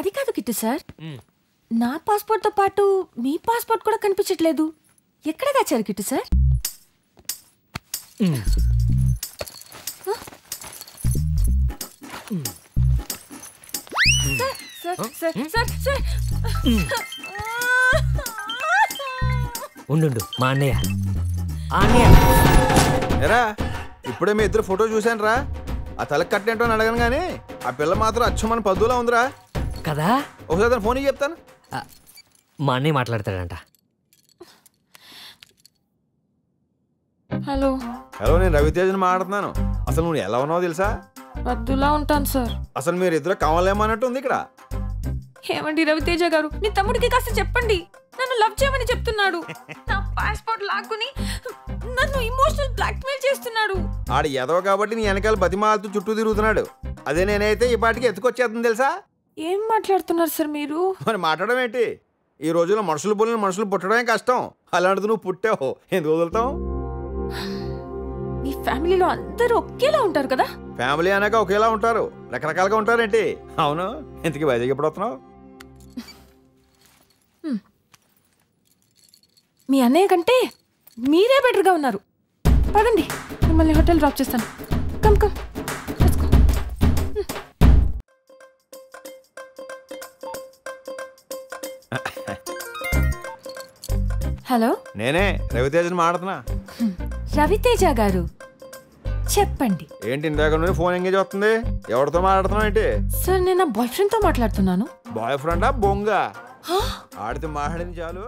అది కాదు kit sir, నా పాస్పోర్ట్తో పాటు మీ పాస్పోర్ట్ కూడా కనిపించట్లేదు. ఎక్కడ దాచారు కిట్టు సార్? ఉండు మా అన్నయ్య. ఎరా ఇప్పుడే మీ ఇద్దరు ఫోటో చూశాను రా. ఆ తలకి కట్టినట్టు అని అడగను కానీ ఆ పిల్ల మాత్రం అచ్చమని పద్దులా ఉందిరా కదా. ఒకసారి తన ఫోన్ చెప్తాను. మా అన్నయ్య మాట్లాడతాడంట. హలో హలో, నేను రవితేజని మాట్లాడుతున్నాను. అసలు నువ్వు ఎలా ఉన్నావో తెలుసా? పద్దులా ఉంటాను సార్. అసలు మీరు ఇద్దరు కావాలేమన్నట్టు ఉంది ఇక్కడ. ఏమండి రవితేజ గారు, నీ తమ్ముడికి కాస్త చెప్పండి, నన్ను లవ్ చేయమని చెప్తున్నాడు. నా పాస్పోర్ట్ లాక్కుని నన్ను ఇమోషనల్ బ్లాక్మెయిల్ చేస్తున్నాడు. ఆడ ఎదవ కాబట్టి నీ వెనకాల బతిమాలతో చుట్టూ తిరుగుతున్నాడు. అదే నేనైతే ఈ పాటికి ఎత్తుకొచ్చేస్తుంది తెలుసా. ఏం మాట్లాడుతున్నారు సార్ మీరు? మరి మాట్లాడడం ఏంటి? ఈ రోజుల్లో మనుషులు పోలిన మనుషులు పుట్టడమే కష్టం. అలాంటిది నువ్వు పుట్టావు, ఎందుకు వదులుతావు? మీ ఫ్యామిలీలో అందరూ ఒకేలా ఉంటారు కదా? ఫ్యామిలీ అనక ఒకేలా ఉంటారు, రకరకాలుగా ఉంటారేంటి? అవును, ఇంతకీ వైజాగ్ ఎప్పుడు వస్తున్నావు? మీ అన్నయ్య కంటే మీరే బెటర్గా ఉన్నారు. పదండి, మిమ్మల్ని హోటల్ డ్రాప్ చేస్తాను. Come come. హలో, నేనే రవితేజని మాట్లాడుతున్నా. రవితేజ గారు చెప్పండి. ఏంటి ఇందాక నుండి ఫోన్ ఎంగేజ్ వస్తుంది? ఎవరితో మాట్లాడుతున్నావు ఏంటి? సార్, నేను నా బాయ్ ఫ్రెండ్తో మాట్లాడుతున్నాను. బాయ్ ఫ్రెండా బొంగ? ఆడితే మాట్లాడింది చాలు.